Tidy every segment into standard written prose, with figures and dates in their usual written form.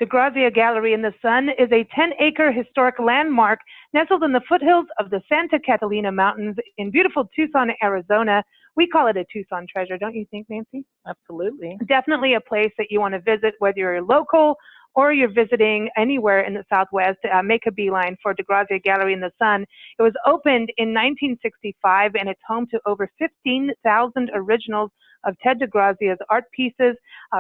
DeGrazia Gallery in the Sun is a 10-acre historic landmark nestled in the foothills of the Santa Catalina Mountains in beautiful Tucson, Arizona. We call it a Tucson treasure, don't you think, Nancy? Absolutely. Definitely a place that you want to visit, whether you're local or you're visiting anywhere in the Southwest. Make a beeline for DeGrazia Gallery in the Sun. It was opened in 1965, and it's home to over 15,000 originals of Ted DeGrazia's art pieces,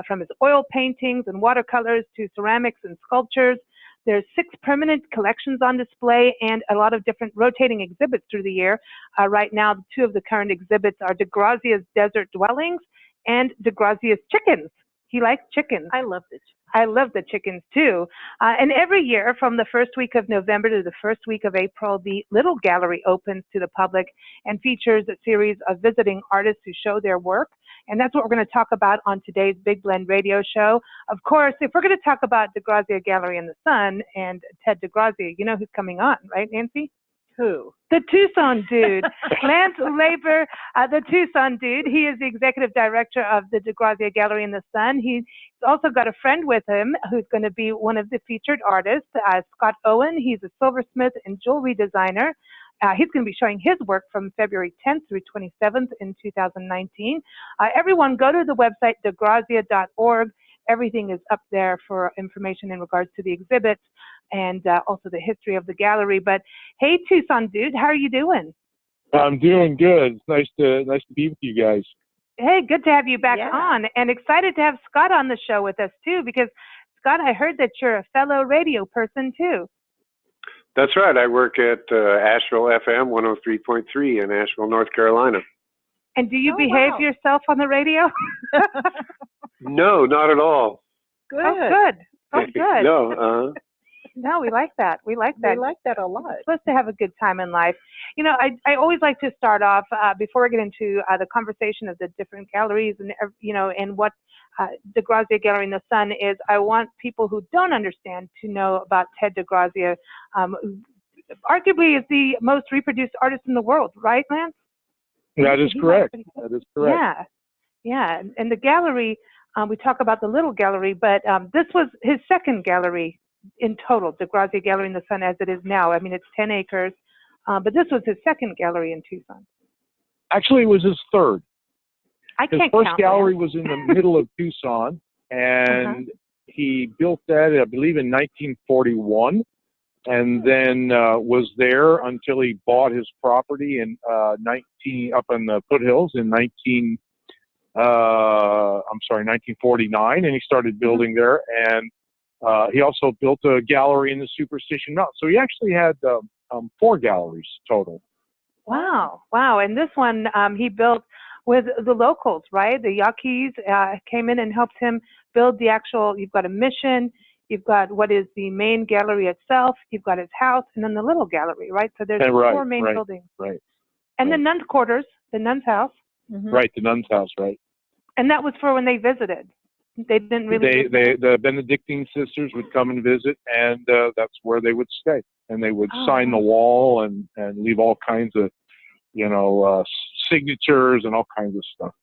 from his oil paintings and watercolors to ceramics and sculptures. There's 6 permanent collections on display and a lot of different rotating exhibits through the year. Right now, 2 of the current exhibits are DeGrazia's Desert Dwellings and DeGrazia's Chickens. He likes chickens. I love the I love the chickens too. And every year from the first week of November to the first week of April, the Little Gallery opens to the public and features a series of visiting artists who show their work. And that's what we're going to talk about on today's Big Blend radio show. Of course, if we're going to talk about DeGrazia Gallery in the Sun and Ted DeGrazia, you know who's coming on, right, Nancy? Who? The Tucson Dude, Lance Laber, the Tucson Dude. He is the executive director of the DeGrazia Gallery in the Sun. He's also got a friend with him who's going to be one of the featured artists, Scott Owen. He's a silversmith and jewelry designer. He's going to be showing his work from February 10th through 27th in 2019. Everyone go to the website, DeGrazia.org. Everything is up there for information in regards to the exhibits and also the history of the gallery. But hey, Tucson Dude, how are you doing? I'm doing good. It's nice to be with you guys. Hey, good to have you back on, and excited to have Scott on the show with us too, because Scott, I heard that you're a fellow radio person too. That's right. I work at Asheville FM 103.3 in Asheville, North Carolina. And do you behave yourself on the radio? No, not at all. Good. Oh, good. Oh, good. No, No, we like that. We like that. We like that a lot. It's supposed to have a good time in life. You know, I always like to start off, before we get into the conversation of the different galleries and, you know, and what DeGrazia Gallery in the Sun is, I want people who don't understand to know about Ted DeGrazia, who arguably is the most reproduced artist in the world, right, Lance? That is correct. That is correct. Yeah. Yeah. And the gallery, we talk about the Little Gallery, but this was his second gallery in total, DeGrazia Gallery in the Sun, as it is now. I mean, it's 10 acres, but this was his second gallery in Tucson. Actually, it was his third. His first gallery was in the middle of Tucson, and he built that, I believe, in 1941, and then was there until he bought his property in up in the foothills in 1949, and he started building there, and he also built a gallery in the Superstition Mountain. So he actually had 4 galleries total. Wow. Wow. And this one he built with the locals, right? The Yaquis came in and helped him build the actual, you've got a mission, you've got what is the main gallery itself, you've got his house, and then the Little Gallery, right? So there's 4 main buildings. Right. And the nun's quarters, the nun's house. Right, the nun's house, right. And that was for when they visited. They didn't really. The Benedictine sisters would come and visit, and that's where they would stay. And they would sign the wall and leave all kinds of, you know, signatures and all kinds of stuff.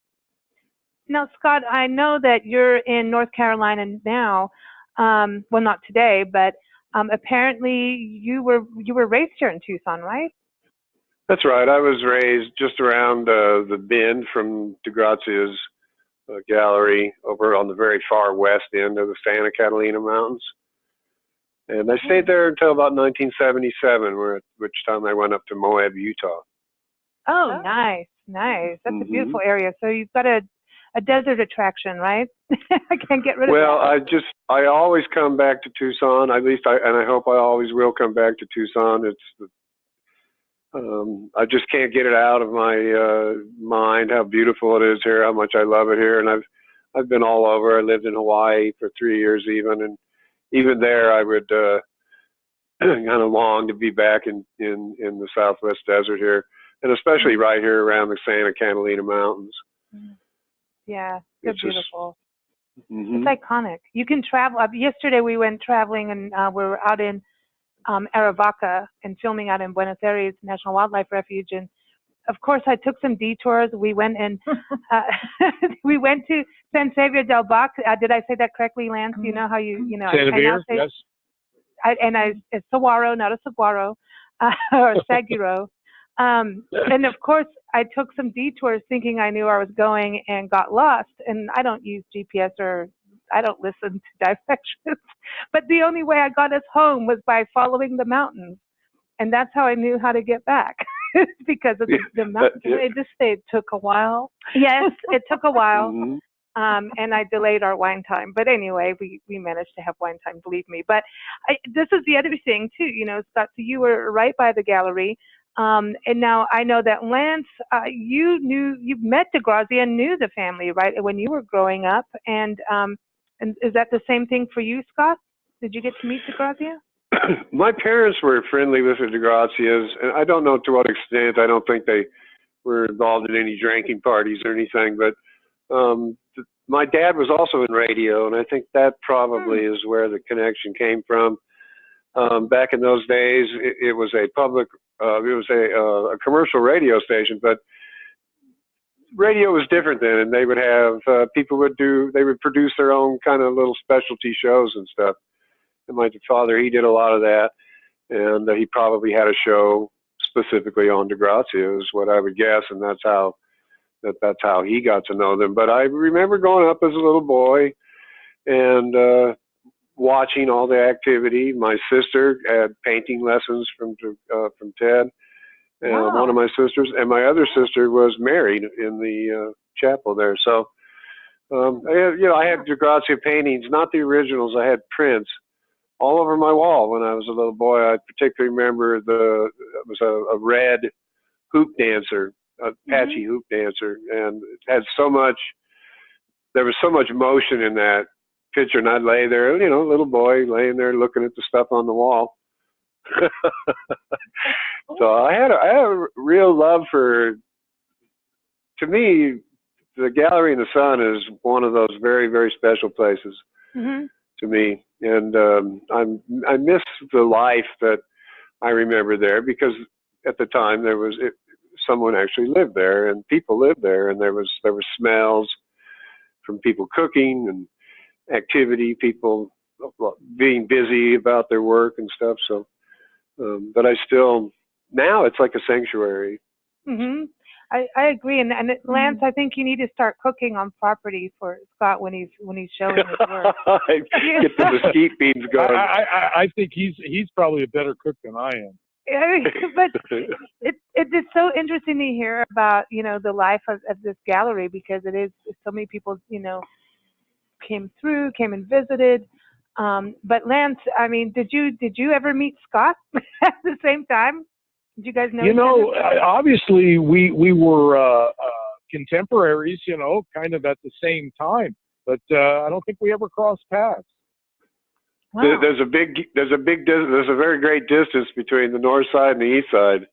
Now, Scott, I know that you're in North Carolina now. Well, not today, but apparently you were raised here in Tucson, right? that's right. I was raised just around the bend from DeGrazia's gallery over on the very far west end of the Santa Catalina Mountains. And I stayed there until about 1977, which time I went up to Moab, Utah. Oh, nice, nice. That's a beautiful area. So you've got a desert attraction, right? I can't get rid of that. Well, I always come back to Tucson. At least I hope I always will come back to Tucson. I just can't get it out of my mind how beautiful it is here, how much I love it here. And I've been all over. I lived in Hawaii for 3 years even, and even there I would kind of long to be back in the Southwest desert here, and especially right here around the Santa Catalina Mountains. Yeah, they're beautiful. It's iconic. You can travel. Yesterday we went traveling, and we were out in Aravaca and filming out in Buenos Aires National Wildlife Refuge, and of course, I took some detours. We went and we went to San Xavier del Bac. Did I say that correctly, Lance? You know how you know. San Xavier, yes. It's saguaro, not a saguaro, or saguro. And of course, I took some detours thinking I knew where I was going and got lost. And I don't use GPS or I don't listen to directions. But the only way I got us home was by following the mountains. And that's how I knew how to get back because of the mountains. They just say it took a while. Yes, it took a while. Mhm. And I delayed our wine time. But anyway, we managed to have wine time, believe me. But this is the other thing, too, you know, Scott, so you were right by the gallery. And now I know that Lance, you met DeGrazia and knew the family, right, when you were growing up. And is that the same thing for you, Scott? Did you get to meet DeGrazia? My parents were friendly with the DeGrazias, and I don't know to what extent. I don't think they were involved in any drinking parties or anything, but my dad was also in radio, and I think that probably is where the connection came from. Back in those days, it was a public, it was a commercial radio station, but radio was different then, and they would have people they would produce their own kind of little specialty shows and stuff. And my father, he did a lot of that, and he probably had a show specifically on DeGrazia, is what I would guess, and that's how he got to know them. But I remember growing up as a little boy and watching all the activity. My sister had painting lessons from Ted, and Wow. one of my sisters, and my other sister was married in the chapel there. So, I had DeGrazia paintings, not the originals. I had prints all over my wall when I was a little boy. I particularly remember it was a red hoop dancer, a patchy hoop dancer, and it had there was so much motion in that picture, and I'd lay there, you know, little boy laying there looking at the stuff on the wall. So I had a real love for, to me, the Gallery in the Sun is one of those very, very special places to me. And I miss the life that I remember there, because at the time someone actually lived there and people lived there, and there were smells from people cooking and activity, people being busy about their work and stuff. So, but now it's like a sanctuary. I agree, and Lance, I think you need to start cooking on property for Scott when he's showing his work. Get the mesquite beans going. I think he's probably a better cook than I am. But it is so interesting to hear about, you know, the life of this gallery, because it is so many people, you know, came and visited. But Lance, I mean, did you ever meet Scott at the same time? Did you guys know? You know, obviously we were contemporaries, you know, kind of at the same time, but I don't think we ever crossed paths. Wow. There's a very great distance between the north side and the east side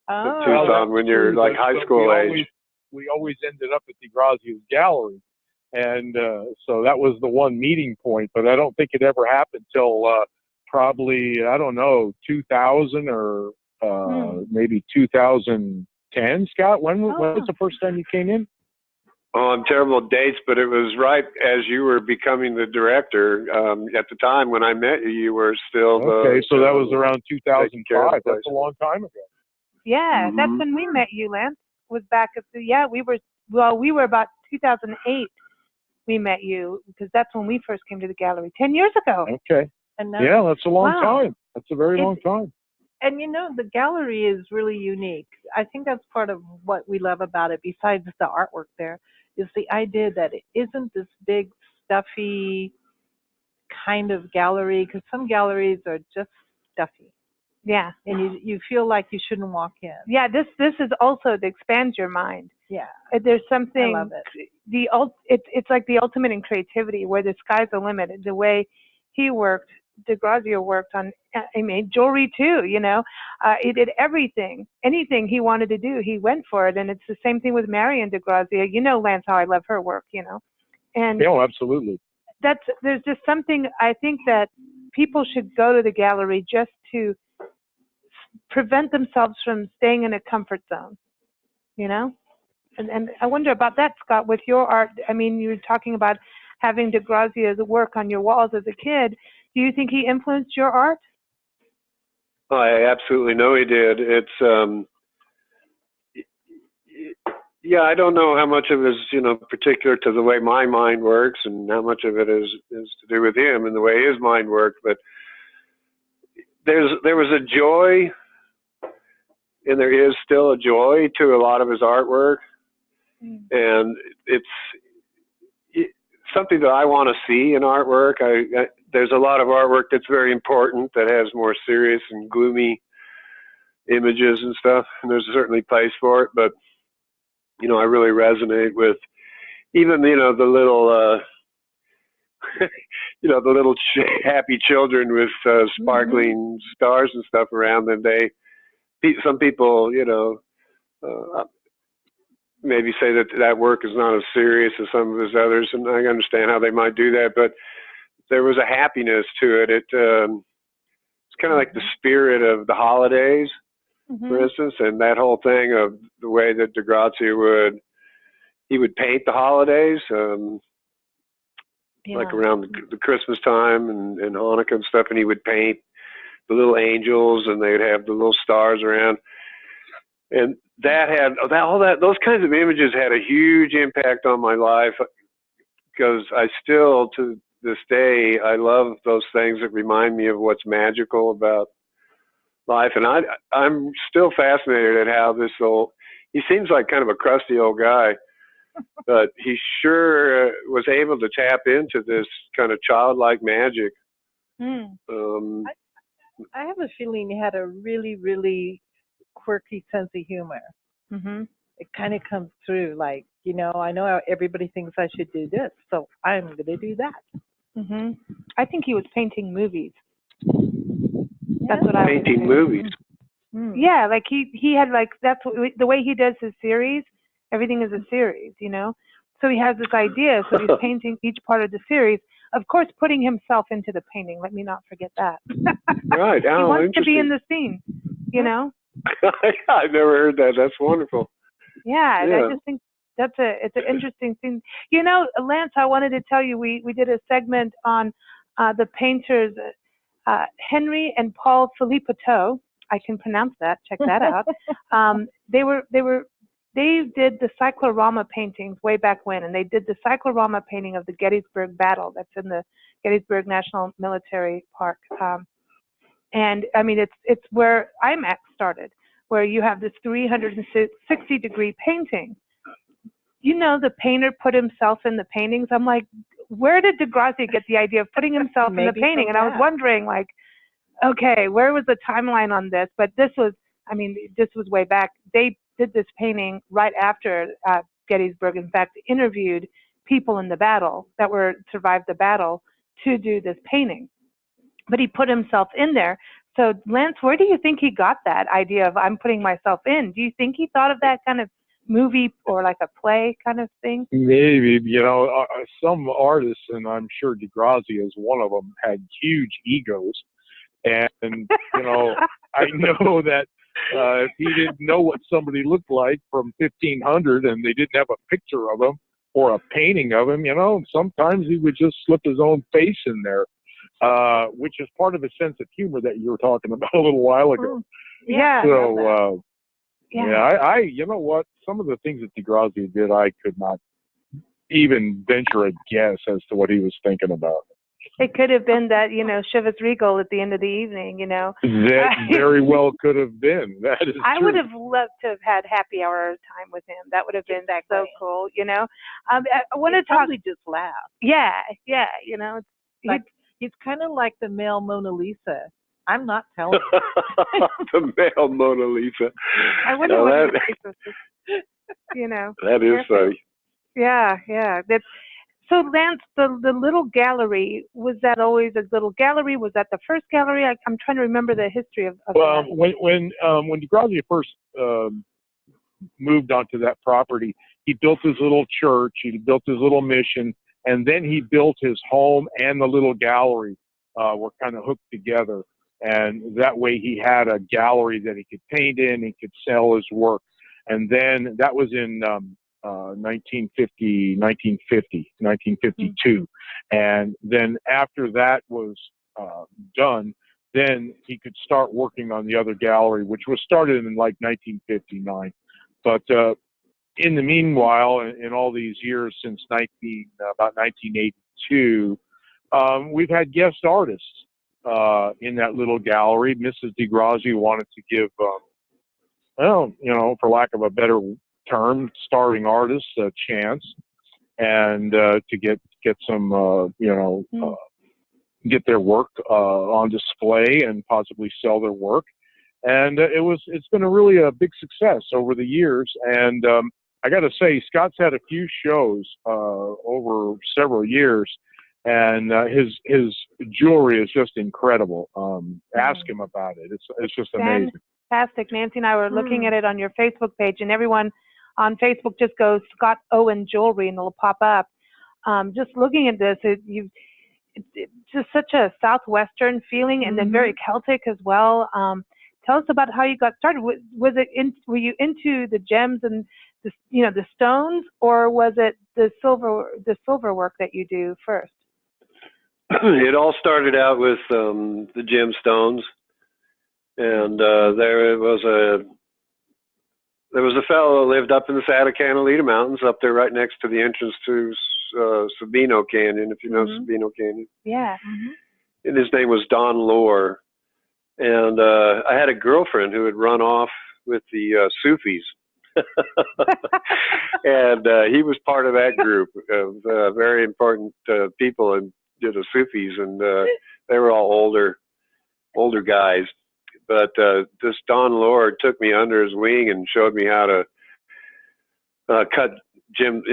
of Tucson when you're like high school age. We always ended up at DeGrazia's gallery, and so that was the one meeting point. But I don't think it ever happened till probably, I don't know, 2000 or maybe 2010. Scott, when was the first time you came in? Oh, I'm terrible at dates, but it was right as you were becoming the director. At the time when I met you, you were still so that was around 2005. That's a long time ago. Yeah, that's when we met you, Lance. Was back at we were about 2008. We met you, because that's when we first came to the gallery 10 years ago. Okay. And that's a long time. That's a very long time. And you know, the gallery is really unique. I think that's part of what we love about it, besides the artwork there, is the idea that it isn't this big, stuffy kind of gallery, because some galleries are just stuffy. Yeah. And you feel like you shouldn't walk in. Yeah, this is also to expand your mind. Yeah. There's something, I love it. It's like the ultimate in creativity, where the sky's the limit. The way he worked, DeGrazia worked on, I mean, jewelry too, you know. He did everything. Anything he wanted to do, he went for it. And it's the same thing with Marion DeGrazia. You know, Lance, how I love her work, you know. And absolutely. There's just something, I think, that people should go to the gallery just to prevent themselves from staying in a comfort zone. you know? And I wonder about that, Scott, with your art. I mean, you were talking about having DeGrazia's work on your walls as a kid. Do you think he influenced your art? I absolutely know he did. It's, yeah, I don't know how much of it is, particular to the way my mind works and how much of it is to do with him and the way his mind worked. But there was a joy, and there is still a joy to a lot of his artwork. And it's something that I want to see in artwork. There's a lot of artwork that's very important that has more serious and gloomy images and stuff, and there's certainly place for it. But I really resonate with even the little the little happy children with sparkling stars and stuff around them. Some people maybe say that work is not as serious as some of his others, and I understand how they might do that, but there was a happiness to it. It's kind of like the spirit of the holidays, for instance, and that whole thing of the way that DeGrazia would paint the holidays, like around the Christmas time and Hanukkah and stuff, and he would paint the little angels, and they'd have the little stars around. And those kinds of images had a huge impact on my life, because I still, to this day, I love those things that remind me of what's magical about life. And I'm still fascinated at how he seems like kind of a crusty old guy, but he sure was able to tap into this kind of childlike magic. I have a feeling he had a really, really quirky sense of humor. It kind of comes through, like, I know everybody thinks I should do this, so I'm going to do that. I think he was painting movies. That's what I was painting movies. Yeah, like he had, like, that's the way he does his series. Everything is a series, So he has this idea, so he's painting each part of the series. Of course, putting himself into the painting. Let me not forget that. Right. He wants to be in the scene, I've never heard that. That's wonderful. Yeah, I just think it's an interesting thing. Lance, I wanted to tell you, we did a segment on the painters Henry and Paul Philippotteau. I can pronounce that. Check that out. They did the cyclorama paintings way back when, and they did the cyclorama painting of the Gettysburg Battle. That's in the Gettysburg National Military Park. And I mean, it's where IMAX started, where you have this 360-degree painting. The painter put himself in the paintings. I'm like, where did DeGrazia get the idea of putting himself in the painting? And I was wondering, like, okay, where was the timeline on this? But this was way back. They did this painting right after Gettysburg. In fact, interviewed people in the battle that survived the battle to do this painting. But he put himself in there. So, Lance, where do you think he got that idea of I'm putting myself in? Do you think he thought of that kind of movie or like a play kind of thing? Maybe, some artists, and I'm sure DeGrazia is one of them, had huge egos. And, I know that if he didn't know what somebody looked like from 1500 and they didn't have a picture of him or a painting of him, sometimes he would just slip his own face in there, which is part of his sense of humor that you were talking about a little while ago. Yeah. So, I you know what? Some of the things that DeGrazia did, I could not even venture a guess as to what he was thinking about. It could have been that, Chivas Regal at the end of the evening, That very well could have been. That is I true. would have loved to have had happy hour time with him. That would have been so cool, I want to talk. Probably just laugh. Yeah. He's kind of like the male Mona Lisa. I'm not telling you. The male Mona Lisa. I wonder what That is funny. Yeah. So, Lance, the little gallery, was that always a little gallery? Was that the first gallery? I'm trying to remember the history of well, that. When DeGrazia first moved onto that property, he built his little church, he built his little mission, and then he built his home and the little gallery were kind of hooked together. And that way he had a gallery that he could paint in, he could sell his work. And then that was in 1952. And then after that was done, then he could start working on the other gallery, which was started in like 1959. But in the meanwhile, in all these years since about 1982, we've had guest artists in that little gallery. Mrs. DeGrazia wanted to give, well, you know, for lack of a better term, starving artists a chance, and to get some, you know, get their work on display and possibly sell their work. And it's been really a big success over the years. And I got to say, Scott's had a few shows over several years, and his jewelry is just incredible. Ask him about it. It's just amazing. Fantastic. Nancy and I were looking at it on your Facebook page, and everyone on Facebook just goes Scott Owen Jewelry, and it'll pop up. Just looking at this, it's just such a Southwestern feeling, and then very Celtic as well. Tell us about how you got started. Were you into the gems and the stones, or was it the silver work that you do first? It all started out with the gemstones, and there was a fellow that lived up in the Santa Catalina Mountains, up there right next to the entrance to Sabino Canyon, if you know Sabino Canyon. Yeah. And his name was Don Lohr. And I had a girlfriend who had run off with the Sufis. And he was part of that group of very important people in the Sufis, and they were all older guys. But this Don Lohr took me under his wing and showed me how to cut gems,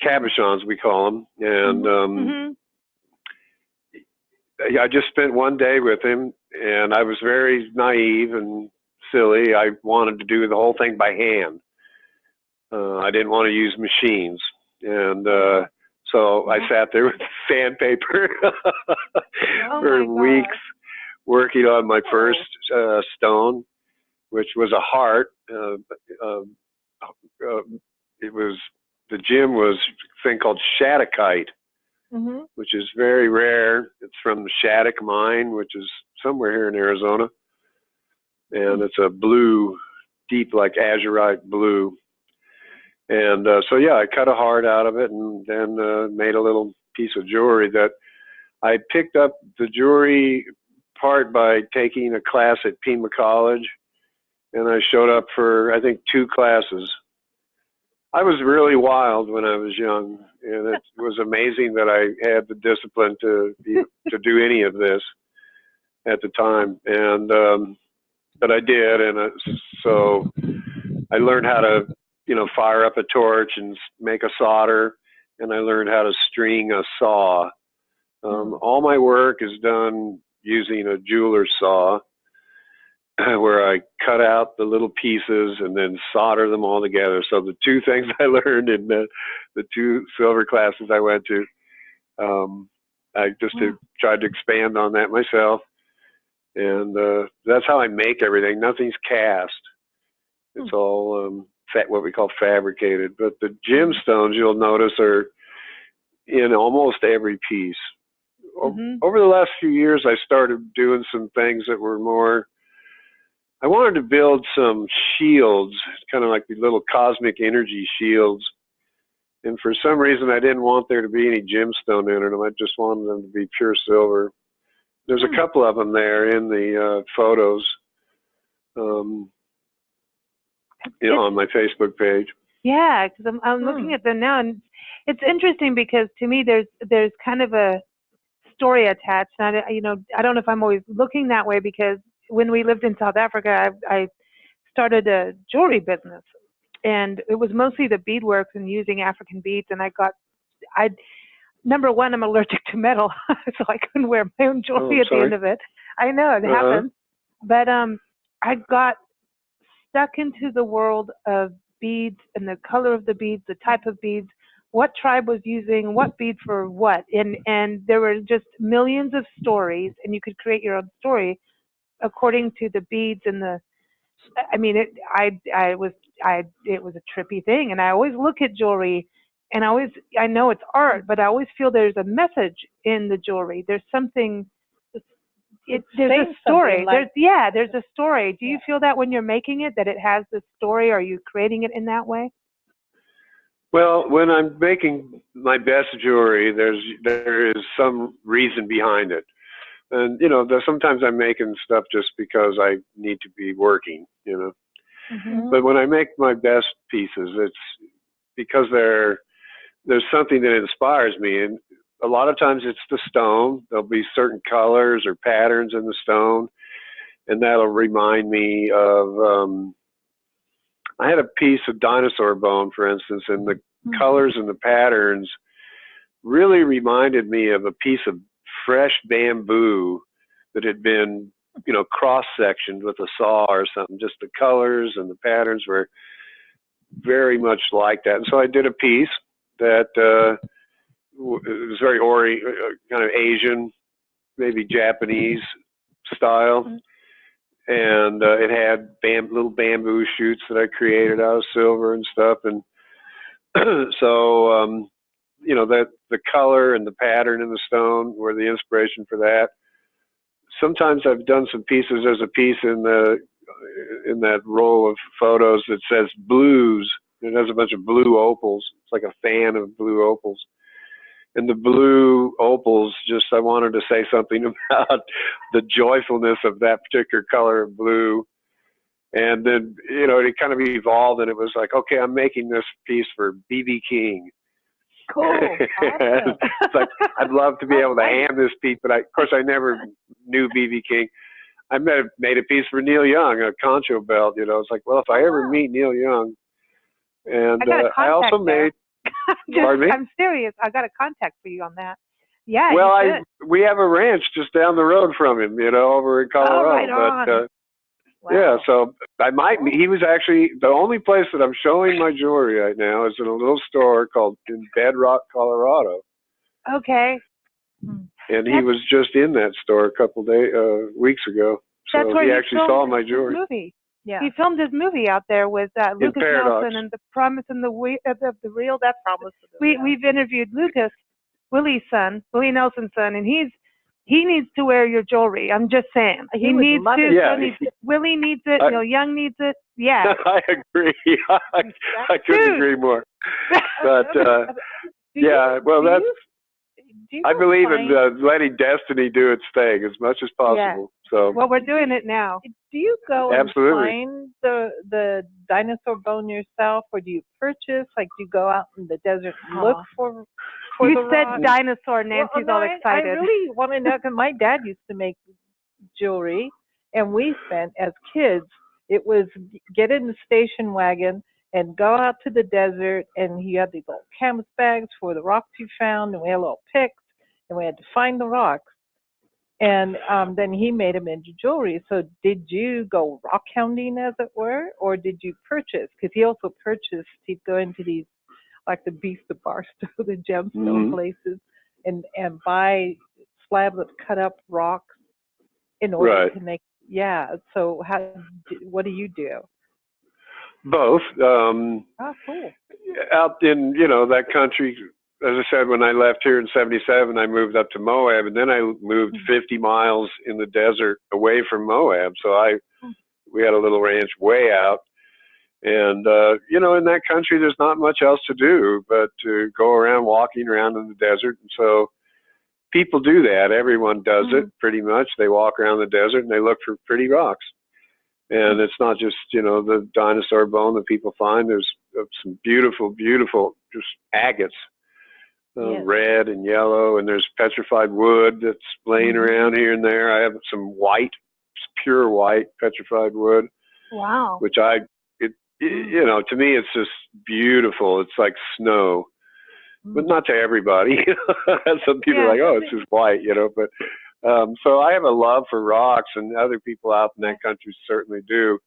cabochons we call them. And I just spent one day with him, and I was very naive and silly. I wanted to do the whole thing by hand. I didn't want to use machines. And so I sat there with sandpaper for weeks working on my first stone, which was a heart. The gem was a thing called shattuckite, which is very rare. It's from the Shattuck mine, which is somewhere here in Arizona. And it's a blue, deep like azurite blue. And so, yeah, I cut a heart out of it and then made a little piece of jewelry that I picked up the jewelry part by taking a class at Pima College. And I showed up for, I think, 2 classes. I was really wild when I was young, and it was amazing that I had the discipline to do any of this at the time. And but I did, and so I learned how to, fire up a torch and make a solder, and I learned how to string a saw. All my work is done using a jeweler's saw, where I cut out the little pieces and then solder them all together. So the 2 things I learned in the 2 silver classes I went to, I just tried to expand on that myself. And that's how I make everything. Nothing's cast. It's all what we call fabricated. But the gemstones, you'll notice, are in almost every piece. Over the last few years, I started doing some things that were more, I wanted to build some shields, kind of like the little cosmic energy shields. And for some reason, I didn't want there to be any gemstone in them. I just wanted them to be pure silver. There's a couple of them there in the photos, on my Facebook page. Yeah, because I'm looking at them now, and it's interesting because to me there's kind of a story attached. And I don't know if I'm always looking that way, because when we lived in South Africa, I started a jewelry business, and it was mostly the beadwork and using African beads. And number one, I'm allergic to metal, so I couldn't wear my own jewelry at the end of it. I know it happens, but I got stuck into the world of beads and the color of the beads, the type of beads, what tribe was using what bead for what, and there were just millions of stories, and you could create your own story according to the beads and the I mean, it was a trippy thing, and I always look at jewelry, and I know it's art, but I always feel there's a message in the jewelry. There's something. There's a story. Like, there's a story. Do you feel that when you're making it, that it has this story? Are you creating it in that way? Well, when I'm making my best jewelry, there is some reason behind it. And, sometimes I'm making stuff just because I need to be working, Mm-hmm. But when I make my best pieces, it's because there's something that inspires me. And a lot of times it's the stone. There'll be certain colors or patterns in the stone. And that'll remind me of, I had a piece of dinosaur bone, for instance, and the colors and the patterns really reminded me of a piece of fresh bamboo that had been, cross-sectioned with a saw or something. Just the colors and the patterns were very much like that. And so I did a piece that it was very kind of Asian, maybe Japanese style. And it had little bamboo shoots that I created out of silver and stuff. And so, that the color and the pattern in the stone were the inspiration for that. Sometimes I've done some pieces. There's a piece in that roll of photos that says blues. It has a bunch of blue opals. It's like a fan of blue opals. And the blue opals, I wanted to say something about the joyfulness of that particular color of blue. And then, it kind of evolved, and it was like, okay, I'm making this piece for B.B. King. Cool. Awesome. It's like, I'd love to be able to hand this piece, but of course I never knew B.B. King. I made a piece for Neil Young, a concho belt. It's like, well, if I ever meet Neil Young, and I also made. Pardon me? I'm serious. I got a contact for you on that. Yeah. Well, we have a ranch just down the road from him, over in Colorado. Oh, right on. Wow. Yeah, so he was actually the only place that I'm showing my jewelry right now is in a little store called in Bedrock, Colorado. Okay. And he was just in that store a couple weeks ago. So that's where he actually saw my jewelry. Movie. Yeah. He filmed his movie out there with Lucas Nelson and The Promise and the Real. That's we've interviewed Lucas, Willie Nelson's son, and he needs to wear your jewelry. I'm just saying. He needs to. Yeah. Willie needs it. Neil Young needs it. Yeah. I agree. I couldn't agree more. But I believe in letting destiny do its thing as much as possible. Yeah. So. Well, we're doing it now. Do you go Absolutely. and find the dinosaur bone yourself, or do you purchase? Like, do you go out in the desert and look for you said rock? Dinosaur. Nancy's all excited. I really want to know, because my dad used to make jewelry, and we spent, as kids, it was get in the station wagon and go out to the desert, and he had these little canvas bags for the rocks you found, and we had little picks, and we had to find the rocks. And then he made them into jewelry. So did you go rock hounding, as it were, or did you purchase? Because he also purchased, he'd go into these, like the Beast of Barstow, the gemstone places, and buy slabs of cut up rocks in order to make, so what do you do? Both. Cool. Out in, that country, as I said, when I left here in 77, I moved up to Moab, and then I moved 50 miles in the desert away from Moab. So we had a little ranch way out. And, in that country, there's not much else to do but to go around walking around in the desert. And so people do that. Everyone does it pretty much. They walk around the desert and they look for pretty rocks. And it's not just, the dinosaur bone that people find. There's some beautiful, beautiful just agates. Red and yellow, and there's petrified wood that's laying around here and there. I have some white, pure white petrified wood. Wow. Which to me, it's just beautiful. It's like snow, but not to everybody. Some people are like, oh, it's just white, but, so I have a love for rocks, and other people out in that country certainly do.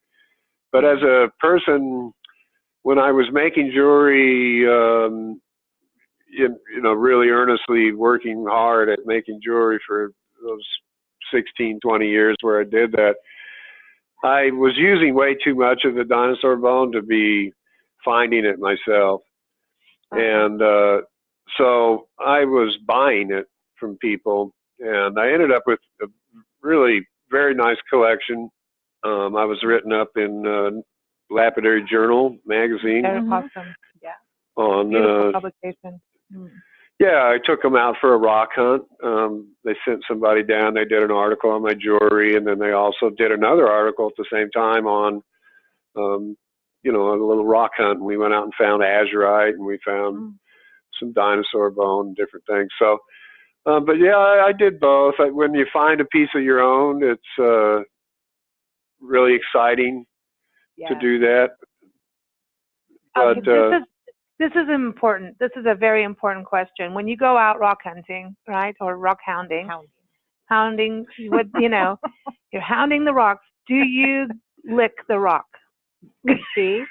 But as a person, when I was making jewelry, really earnestly working hard at making jewelry for those 16, 20 years where I did that, I was using way too much of the dinosaur bone to be finding it myself. And so I was buying it from people, and I ended up with a really very nice collection. I was written up in Lapidary Journal magazine. That's awesome. Yeah. On beautiful publication. Yeah, I took them out for a rock hunt. They sent somebody down. They did an article on my jewelry, and then they also did another article at the same time on, you know, a little rock hunt. And we went out and found azurite, and we found some dinosaur bone, different things. So, but yeah, I did both. When you find a piece of your own, it's really exciting to do that. But this is important. This is a very important question. When you go out rock hunting, right, or rock hounding, what you know, you're hounding the rocks. Do you lick the rock? See,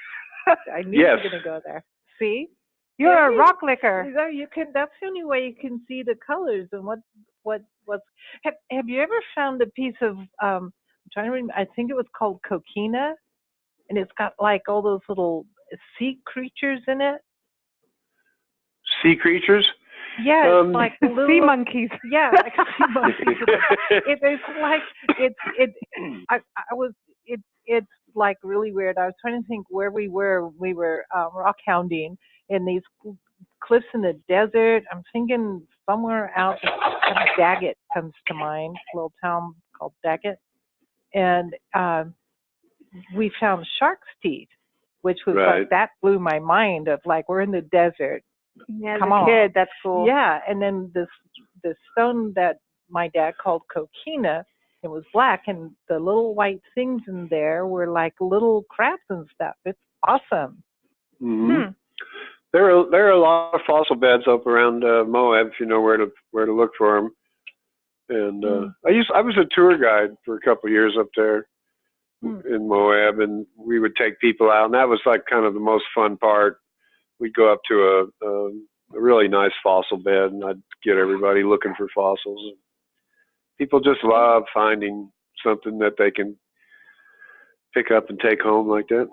I knew you were going to go there. See, you're a rock licker. You can. That's the only way you can see the colors and what's. Have you ever found a piece of? I'm trying to remember. I think it was called coquina, and it's got like all those little sea creatures in it. Sea creatures? Yeah, it's like little sea monkeys. Yeah, like sea monkeys. It's like really weird. I was trying to think where we were. We were rock hounding in these cliffs in the desert. I'm thinking somewhere out. Daggett comes to mind. A little town called Daggett, and we found shark's teeth, which was like that blew my mind. Of like we're in the desert. Yeah, as a kid, that's cool. Yeah, and then this stone that my dad called coquina, it was black, and the little white things in there were like little crabs and stuff. It's awesome. Mm-hmm. There are a lot of fossil beds up around Moab, if you know where to look for them. And I was a tour guide for a couple of years up there in Moab, and we would take people out, and that was like kind of the most fun part. We'd go up to a really nice fossil bed, and I'd get everybody looking for fossils. People just love finding something that they can pick up and take home like that.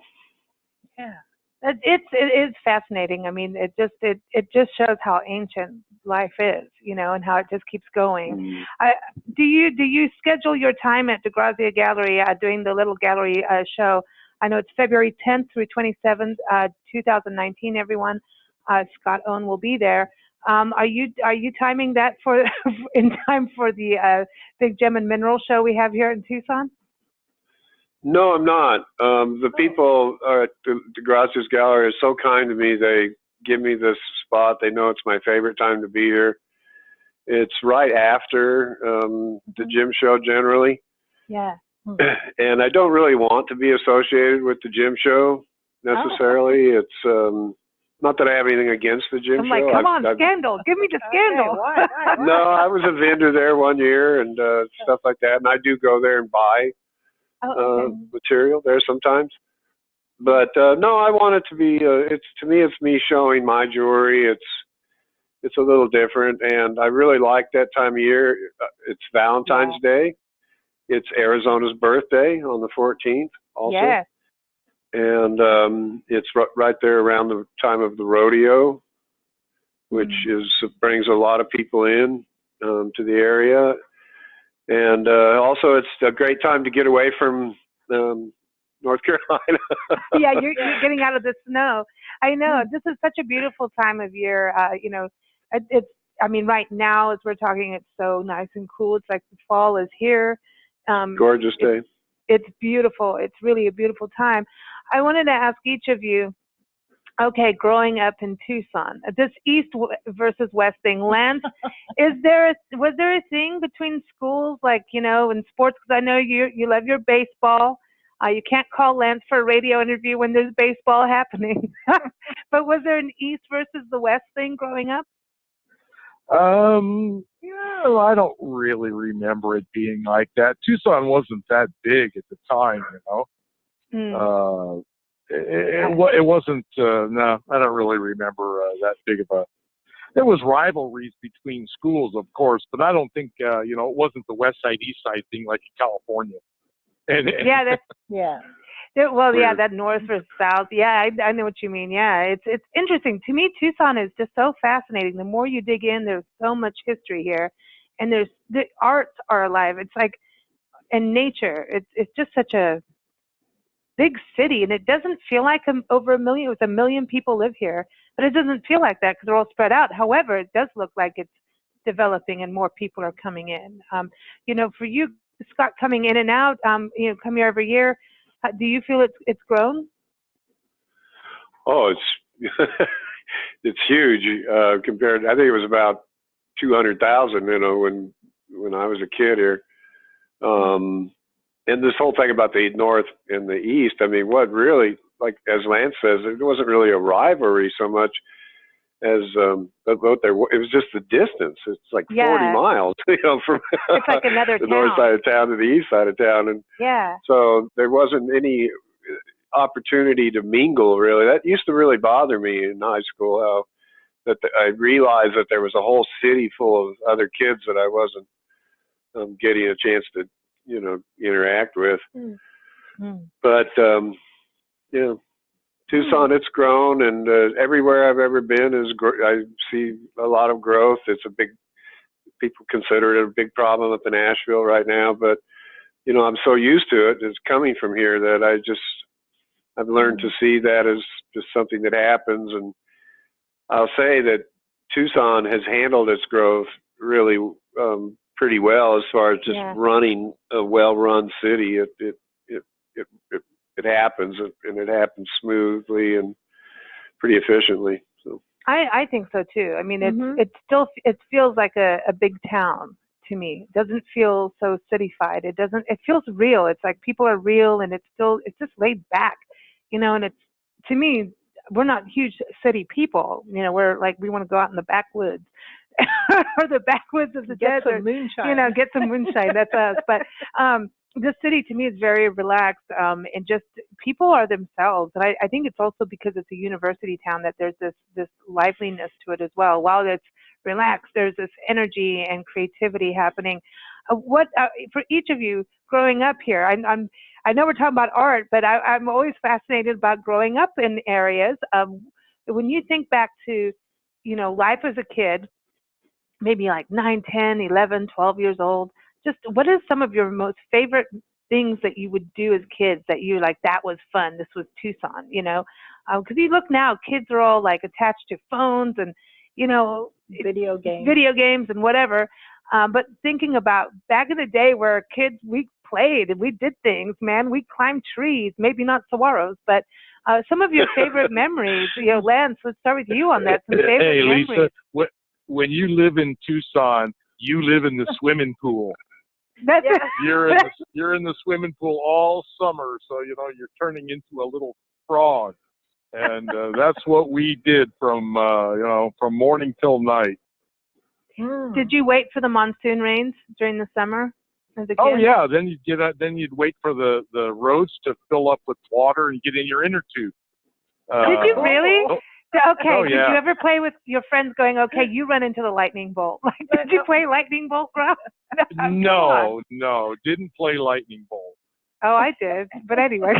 Yeah, it is fascinating. I mean, it just shows how ancient life is, you know, and how it just keeps going. Do you schedule your time at DeGrazia Gallery doing the little gallery show? I know it's February 10th through 27th, 2019. Everyone, Scott Owen will be there. Are you timing that in time for the big gem and mineral show we have here in Tucson? No, I'm not. The people at DeGrazia's Gallery are so kind to me. They give me this spot. They know it's my favorite time to be here. It's right after the gym show generally. Yeah. And I don't really want to be associated with the gym show necessarily. It's not that I have anything against the gym show. I'm like, come on, scandal. Give me the scandal. Why? No, I was a vendor there one year and stuff like that. And I do go there and buy material there sometimes. But no, I want it to be. It's me showing my jewelry. It's a little different, and I really like that time of year. It's Valentine's Day. It's Arizona's birthday on the 14th also. Yeah. And it's right there around the time of the rodeo, which brings a lot of people in to the area. And also it's a great time to get away from North Carolina. Yeah, you're getting out of the snow. I know. This is such a beautiful time of year. You know, I mean, right now as we're talking, it's so nice and cool. It's like the fall is here. Gorgeous day. It's beautiful. It's really a beautiful time. I wanted to ask each of you, okay, growing up in Tucson, this East versus West thing, Lance, was there a thing between schools, like, you know, in sports? Because I know you love your baseball. You can't call Lance for a radio interview when there's baseball happening. But was there an East versus the West thing growing up? Yeah, I don't really remember it being like that. Tucson wasn't that big at the time, you know. It wasn't. No, I don't really remember that big of a. There was rivalries between schools, of course, but I don't think you know, it wasn't the West Side East Side thing like in California. And Yeah, that's Yeah. well, yeah, Weird. that north versus south. Yeah, I know what you mean. Yeah, it's interesting. To me, Tucson is just so fascinating. The more you dig in, there's so much history here, and there's the arts are alive. It's like and nature. It's just such a big city, and it doesn't feel like over a million. With a million people live here, but it doesn't feel like that because they're all spread out. However, it does look like it's developing and more people are coming in. For you, Scott, coming in and out, come here every year. Do you feel it's grown? Oh, it's it's huge compared. I think it was about 200,000. When I was a kid here. And this whole thing about the north and the east. I mean, what really, like as Lance says, it wasn't really a rivalry so much as but it was just the distance. It's like 40 miles, from it's like another the town. north side of town to the east side of town, and so there wasn't any opportunity to mingle really. That used to really bother me in high school. I realized that there was a whole city full of other kids that I wasn't getting a chance to interact with. But Tucson, it's grown, and everywhere I've ever been I see a lot of growth. People consider it a big problem up in Nashville right now, but I'm so used to it. It's coming from here that I've learned to see that as just something that happens. And I'll say that Tucson has handled its growth really pretty well as far as just running a well-run city. It happens, and it happens smoothly and pretty efficiently. So I think so too. I mean, it feels like a big town to me. It doesn't feel so cityfied. It feels real. It's like people are real, and it's just laid back, and it's, to me, we're not huge city people. We're like, we want to go out in the backwoods or the backwoods of the desert. Get some moonshine. Get some moonshine. That's us. But the city to me is very relaxed, and just people are themselves. And I think it's also because it's a university town that there's this liveliness to it as well. While it's relaxed, there's this energy and creativity happening. What for each of you growing up here? I know we're talking about art, but I'm always fascinated about growing up in areas. When you think back to, life as a kid, maybe like 9, 10, 11, 12 years old, just what is some of your most favorite things that you would do as kids that you like, that was fun, this was Tucson, because you look now, kids are all like attached to phones and, video games and whatever. But thinking about back in the day where kids, we played and we did things, man, we climbed trees, maybe not saguaros, but some of your favorite memories, Lance, let's start with you on that. Some favorite memories. Lisa, when you live in Tucson, you live in the swimming pool. You're in the swimming pool all summer, so you're turning into a little frog, and that's what we did from morning till night. Did you wait for the monsoon rains during the summer as a kid? Oh yeah, then you'd wait for the roads to fill up with water and get in your inner tube. Did you really? Okay. Oh, Did yeah. you ever play with your friends going, okay, you run into the lightning bolt? Like, did you play lightning bolt, bro? No, didn't play lightning bolt. Oh, I did. But anyway,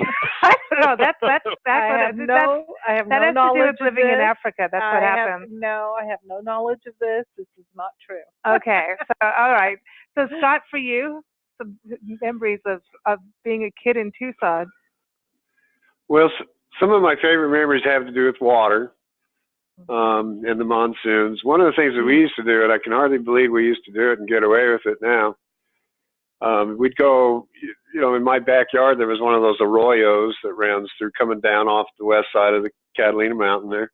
I don't know. That's what I have no knowledge of living in Africa. That's what happened. I have no knowledge of this. This is not true. Okay. So, all right. So, Scott, for you, some memories of being a kid in Tucson. Well, some of my favorite memories have to do with water. And the monsoons. One of the things that we used to do, and I can hardly believe we used to do it and get away with it now. We'd go, in my backyard, there was one of those arroyos that runs through coming down off the west side of the Catalina Mountain there.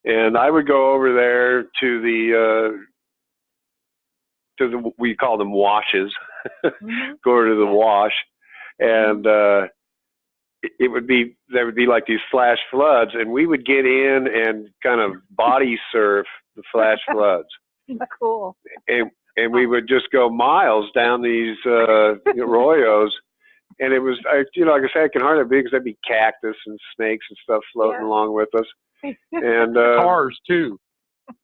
And I would go over there to the we call them washes, go over to the wash, and there would be like these flash floods, and we would get in and kind of body surf the flash floods. Cool. And we would just go miles down these arroyos, and it was, like I said, I can hardly believe because there'd be cactus and snakes and stuff floating along with us, and cars too.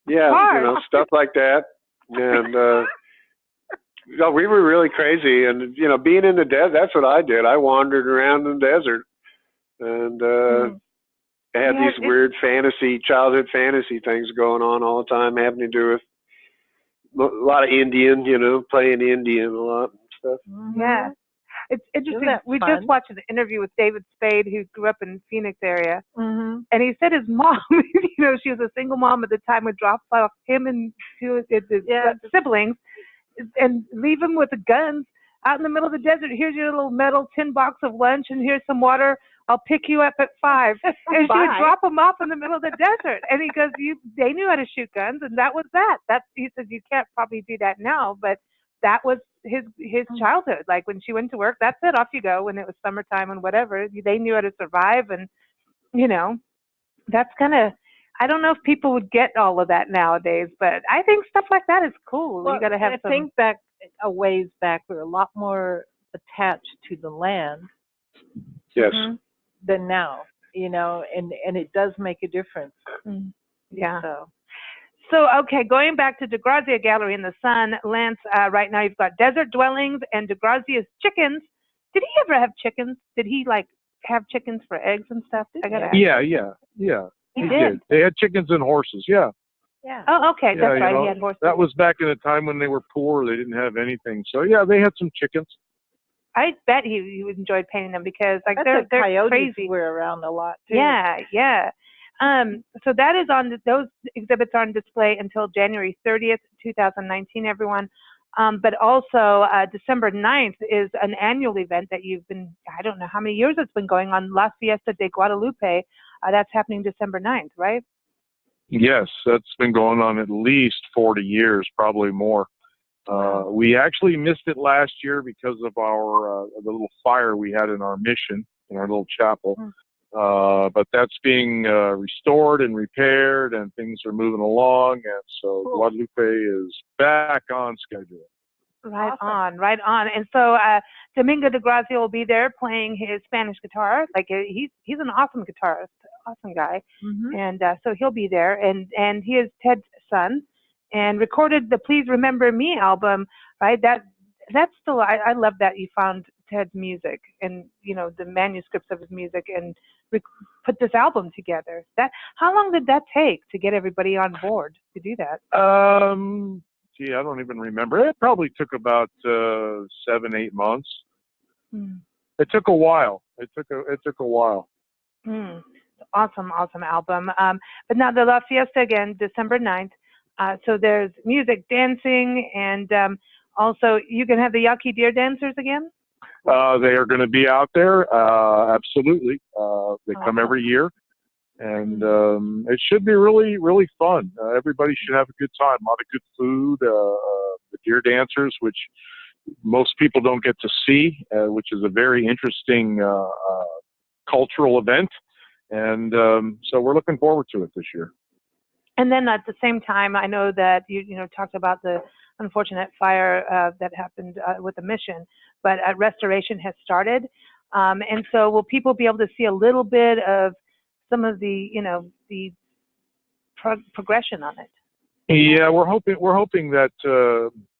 Yeah, stuff like that, and No, we were really crazy, and being in the desert, that's what I did. I wandered around in the desert, and I had these weird childhood fantasy things going on all the time, having to do with a lot of Indian, playing Indian a lot and stuff. Yeah. It's interesting. We just watched an interview with David Spade, who grew up in Phoenix area, and he said his mom, she was a single mom at the time, would drop off him and his siblings and leave him with the guns out in the middle of the desert. Here's your little metal tin box of lunch, and here's some water. I'll pick you up at 5. And she would drop him off in the middle of the desert. And he goes, they knew how to shoot guns, and that was that. He says, you can't probably do that now, but that was his childhood. Like when she went to work, that's it, off you go. When it was summertime and whatever, they knew how to survive. And, that's kind of, I don't know if people would get all of that nowadays, but I think stuff like that is cool. Well, you got to have I think a ways back, we were a lot more attached to the land. Yes. Than now, and it does make a difference. Yeah. So, okay, going back to DeGrazia Gallery in the Sun, Lance, right now you've got Desert Dwellings and DeGrazia's Chickens. Did he ever have chickens? Did he, have chickens for eggs and stuff? Yeah. He did. They had chickens and horses, yeah. Yeah. Oh, okay, that's right, he had horses. That was back in a time when they were poor. They didn't have anything. So, yeah, they had some chickens. I bet he enjoyed painting them because they're coyotes crazy. Were around a lot too. Yeah. So that is those exhibits are on display until January 30th, 2019, everyone. But also December 9th is an annual event that I don't know how many years it's been going on, La Fiesta de Guadalupe. That's happening December 9th, right? Yes, that's been going on at least 40 years, probably more. We actually missed it last year because of our the little fire we had in our mission, in our little chapel. But that's being restored and repaired, and things are moving along. And so Guadalupe is back on schedule. Right on. And so Domingo DeGrazia will be there playing his Spanish guitar. He's an awesome guitarist, awesome guy. And so he'll be there. And he is Ted's son, and recorded the Please Remember Me album, right? That's still, I love that you found Ted's music and, the manuscripts of his music and put this album together. How long did that take to get everybody on board to do that? I don't even remember. It probably took about 7-8 months. It took a while. It took a while. Awesome album. But now the La Fiesta again, December 9th. So there's music, dancing, and also you can have the Yaqui Deer dancers again? They are going to be out there, absolutely. They come every year, and it should be really, really fun. Everybody should have a good time, a lot of good food, the deer dancers, which most people don't get to see, which is a very interesting cultural event, and so we're looking forward to it this year. And then at the same time, I know that you talked about the unfortunate fire that happened with the mission, but restoration has started. And so will people be able to see a little bit of some of the, the progression on it? Yeah, we're hoping that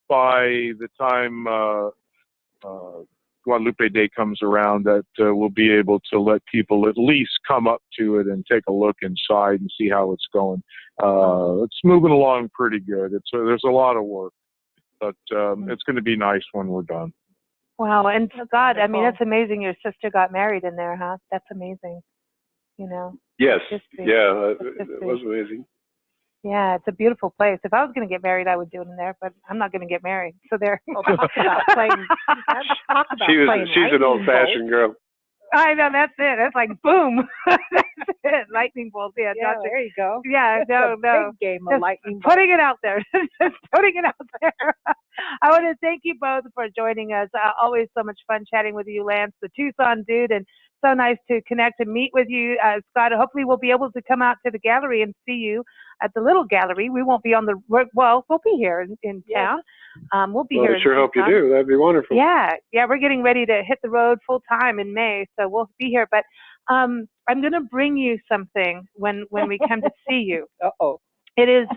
by the time Guadalupe Day comes around, that we'll be able to let people at least come up to it and take a look inside and see how it's going. It's moving along pretty good. There's a lot of work, but it's going to be nice when we're done. Wow, and God, I mean, that's amazing. Your sister got married in there, huh? That's amazing. Yes. Yeah, it was amazing. Yeah, it's a beautiful place. If I was going to get married, I would do it in there, but I'm not going to get married. So there. She's an old-fashioned girl. I know, that's it. That's like boom. That's it. Lightning bolts. Yeah, there you go. Yeah, no. Big game of lightning bolts. Putting it out there. Just putting it out there. I want to thank you both for joining us. Always so much fun chatting with you, Lance, the Tucson dude, and so nice to connect and meet with you, Scott. Hopefully we'll be able to come out to the gallery and see you at the little gallery. We won't be on the we'll be here in town. We'll be here. I sure hope you do. That'd be wonderful. Yeah, we're getting ready to hit the road full time in May, so we'll be here. But I'm going to bring you something when we come to see you. Uh-oh. It is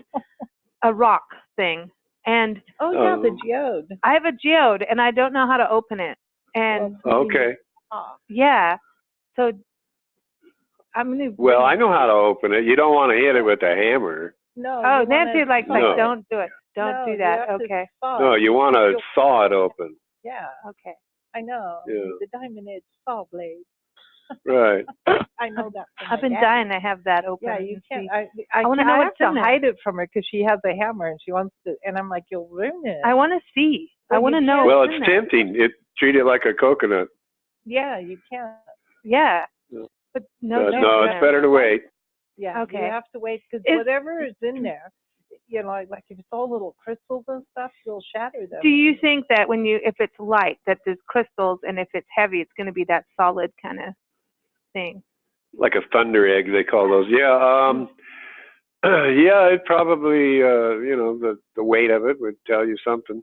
a rock thing, And the geode. I have a geode, and I don't know how to open it. And okay. yeah, so I'm gonna. Well, I know how to open it. You don't want to hit it with a hammer. No. Oh, Nancy's like, No. don't do it. Don't do that. Okay. No, you want to saw it open. Yeah. Okay. I know. Yeah. The diamond edge saw blade. Right. I know that. I've been dying to have that open. Yeah, you can't. See. I wanna know have what's in to there. hide it from her because she has a hammer and she wants to. And I'm like, you'll ruin it. I want to see. Well, I want to know. Well, what's it's in there. tempting. Treat it like a coconut. Yeah, you can't. Yeah. Yeah. But no. No, it's better to wait. Yeah. Okay. You have to wait because whatever is in there, like if it's all little crystals and stuff, you'll shatter them. Do you think that if it's light, that there's crystals, and if it's heavy, it's going to be that solid kind of thing? Like a thunder egg, they call those. Yeah. Yeah, it probably, the weight of it would tell you something.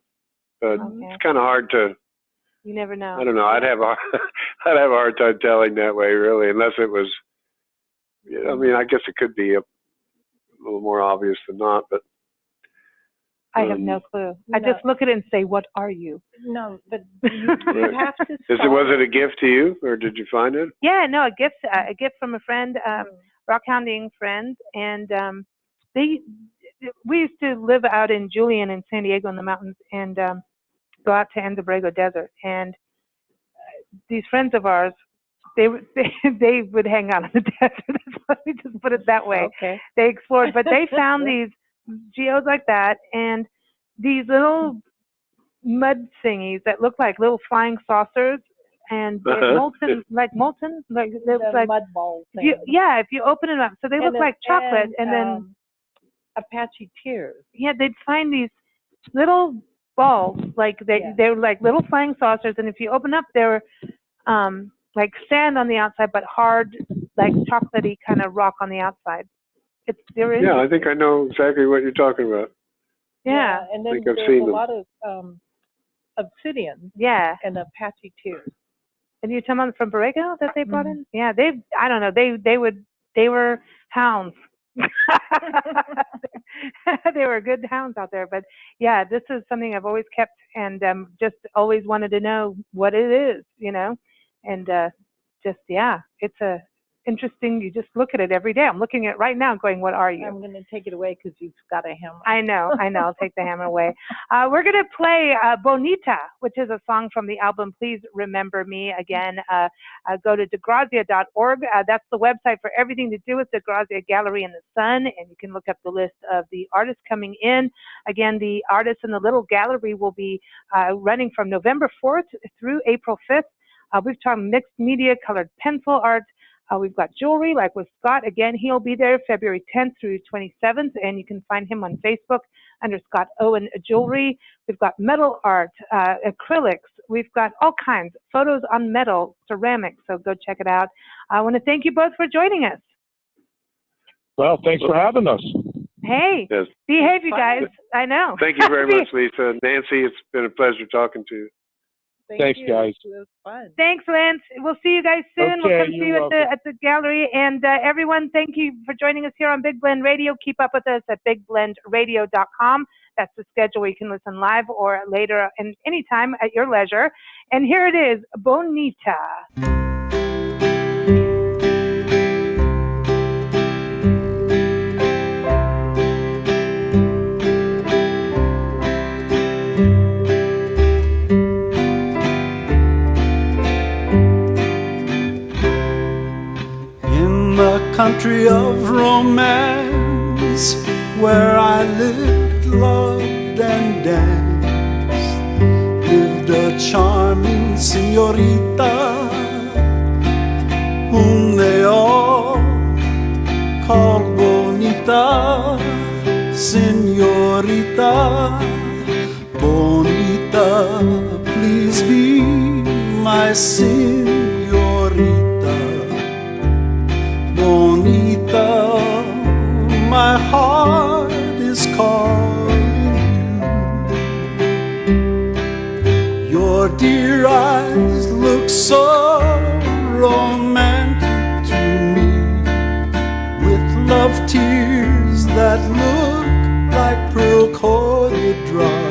But it's kind of hard to. You never know. I don't know. I'd have a hard time telling that way, really, unless it was. I mean, I guess it could be a little more obvious than not, but. I have no clue. I just look at it and say, "What are you?" No, but you have to. Was it a gift to you, or did you find it? Yeah, no, a gift from a friend, rock hounding friend, and we used to live out in Julian in San Diego in the mountains, and go out to Anza-Borrego Desert, and these friends of ours, they would hang out in the desert. Let me just put it that way. Okay. They explored, but they found these geodes like that, and these little mud thingies that look like little flying saucers, and they're molten, like The like mud ball thing. if you open it up, so they look like chocolate, and then Apache tears. yeah, they'd find these little balls, like they were like little flying saucers, and if you open up, they were like sand on the outside, but hard, like chocolatey kind of rock on the outside. Yeah, I think I know exactly what you're talking about. Yeah. And then think I've there's seen a them. lot of obsidian Yeah. and Apache tears. And you talking about from Borrego that they brought in? Yeah, I don't know, they were hounds. They were good hounds out there, but yeah, this is something I've always kept, and just always wanted to know what it is, and it's a interesting. You just look at it every day. I'm looking at it right now going, what are you? I'm going to take it away because you've got a hammer. I know. I'll take the hammer away. We're going to play Bonita, which is a song from the album Please Remember Me. Again, go to DeGrazia.org. That's the website for everything to do with DeGrazia Gallery in the Sun, and you can look up the list of the artists coming in. Again, the artists in the little gallery will be running from November 4th through April 5th. We've talked mixed media, colored pencil art. We've got jewelry, like with Scott. Again, he'll be there February 10th through 27th, and you can find him on Facebook under Scott Owen Jewelry. We've got metal art, acrylics. We've got all kinds, photos on metal, ceramics, so go check it out. I want to thank you both for joining us. Well, thanks for having us. Hey, Yes. behave, you guys. I know. Thank you very much, Lisa. Nancy, it's been a pleasure talking to you. Thanks, you. guys. It was fun. Thanks, Lance. We'll see you guys soon. Okay, We'll come see you're you welcome. at the gallery. And everyone, thank you for joining us here on Big Blend Radio. Keep up with us at bigblendradio.com. That's the schedule where you can listen live or later and anytime at your leisure. And here it is, Bonita. Country of romance, where I lived, loved, and danced, lived a charming señorita, whom they all called Bonita, señorita, Bonita, please be my señorita. Bonita, my heart is calling you. Your dear eyes look so romantic to me, with love tears that look like pearl-coated drops.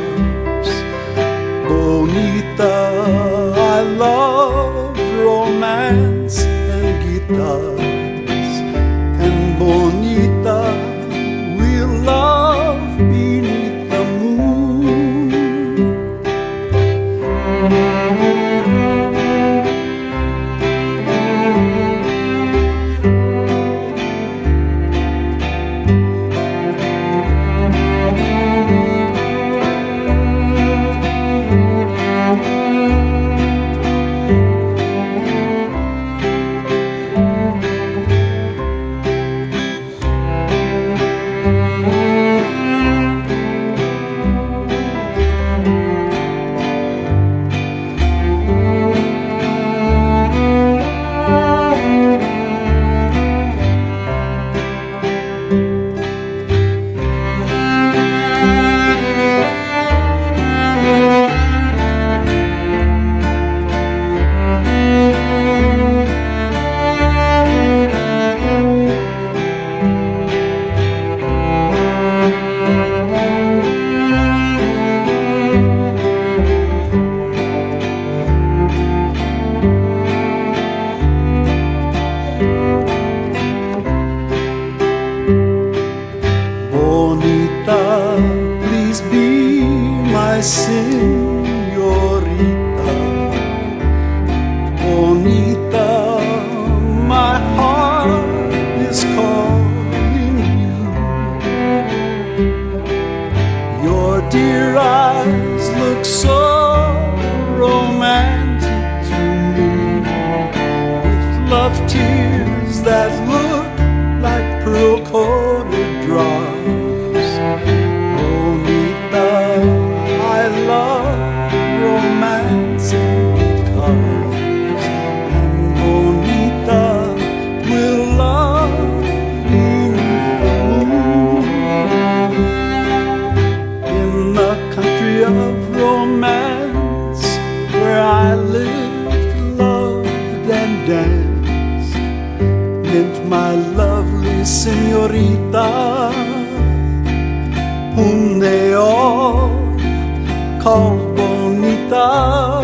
lived, loved, and danced, meant my lovely senorita, whom they all called Bonita.